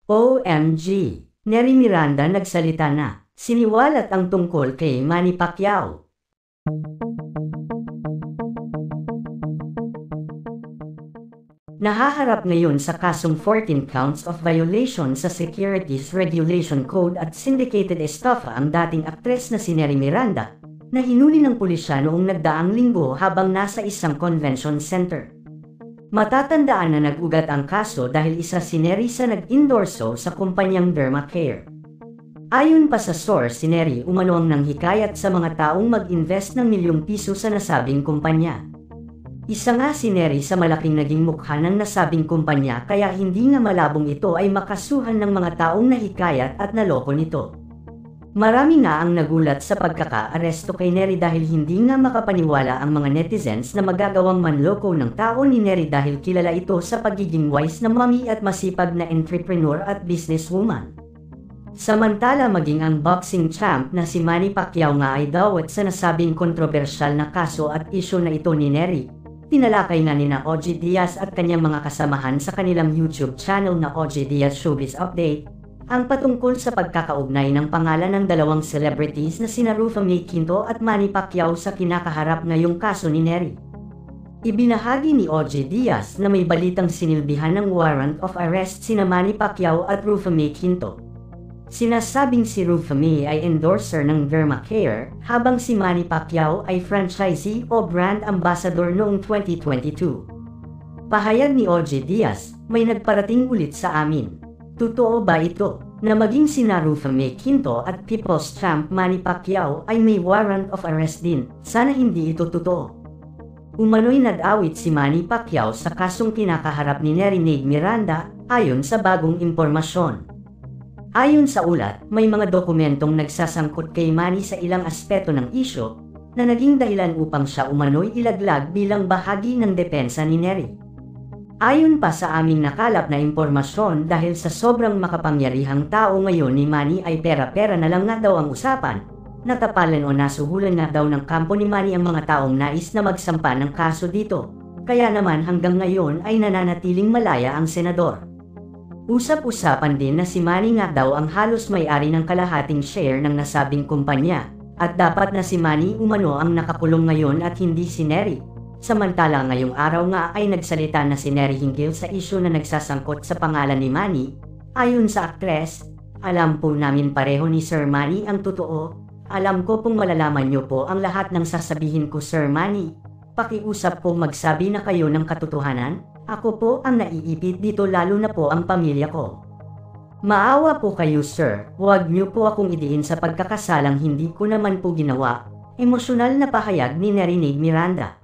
OMG! Neri Miranda nagsalita na. Siniwalat ang tungkol kay Manny Pacquiao. Nahaharap ngayon sa kasong 14 counts of violation sa Securities Regulation Code at syndicated estafa ang dating aktres na si Neri Miranda, na hinuli ng pulisya noong nagdaang linggo habang nasa isang convention center. Matatandaan na nag-ugat ang kaso dahil isa si Neri sa nag-endorso sa kumpanyang Dermacare. Ayon pa sa source, si Neri umano ang nanghikayat sa mga taong mag-invest ng milyong piso sa nasabing kumpanya. Isa nga si Neri sa malaking naging mukha ng nasabing kumpanya kaya hindi nga malabong ito ay makasuhan ng mga taong nahikayat at naloko nito. Marami nga ang nagulat sa pagkaka-aresto kay Neri dahil hindi nga makapaniwala ang mga netizens na magagawang manloko ng tao ni Neri dahil kilala ito sa pagiging wise na mami at masipag na entrepreneur at businesswoman. Samantala maging ang boxing champ na si Manny Pacquiao nga ay dawat sa nasabing kontrobersyal na kaso at isyu na ito ni Neri. Tinalakay nga ni OG Diaz at kanyang mga kasamahan sa kanilang YouTube channel na OG Diaz Showbiz Update ang patungkol sa pagkakaugnay ng pangalan ng dalawang celebrities na sina Rufa Mae Quinto at Manny Pacquiao sa kinakaharap ngayong kaso ni Neri. Ibinahagi ni OG Diaz na may balitang sinilbihan ng warrant of arrest sina Manny Pacquiao at Rufa Mae Quinto. Sinasabing si Rufa Mae ay endorser ng Dermacare habang si Manny Pacquiao ay franchisee o brand ambassador noong 2022. Pahayag ni OG Diaz, may nagparating ulit sa amin. Totoo ba ito, na maging sina Rufa Mae Quinto at People's Champ Manny Pacquiao ay may warrant of arrest din? Sana hindi ito totoo. Umano'y nag-awit si Manny Pacquiao sa kasong kinakaharap ni Neri Miranda, ayon sa bagong impormasyon. Ayon sa ulat, may mga dokumentong nagsasangkot kay Manny sa ilang aspeto ng isyo, na naging dahilan upang siya umano'y ilaglag bilang bahagi ng depensa ni Neri. Ayon pa sa aming nakalap na impormasyon dahil sa sobrang makapangyarihang tao ngayon ni Manny ay pera-pera na lang nga daw ang usapan, natapalan o nasuhulan nga daw ng kampo ni Manny ang mga taong nais na magsampa ng kaso dito, kaya naman hanggang ngayon ay nananatiling malaya ang senador. Usap-usapan din na si Manny nga daw ang halos may-ari ng kalahating share ng nasabing kumpanya, at dapat na si Manny umano ang nakakulong ngayon at hindi si Neri. Samantala ngayong araw nga ay nagsalita na si Neri hinggil sa isyu na nagsasangkot sa pangalan ni Manny. Ayon sa aktres, alam po namin pareho ni Sir Manny ang totoo. Alam ko pong malalaman niyo po ang lahat ng sasabihin ko Sir Manny. Pakiusap po magsabi na kayo ng katotohanan. Ako po ang naiipit dito lalo na po ang pamilya ko. Maawa po kayo sir, huwag niyo po akong idiin sa pagkakasalang hindi ko naman po ginawa. Emosyonal na pahayag ni Neri Miranda.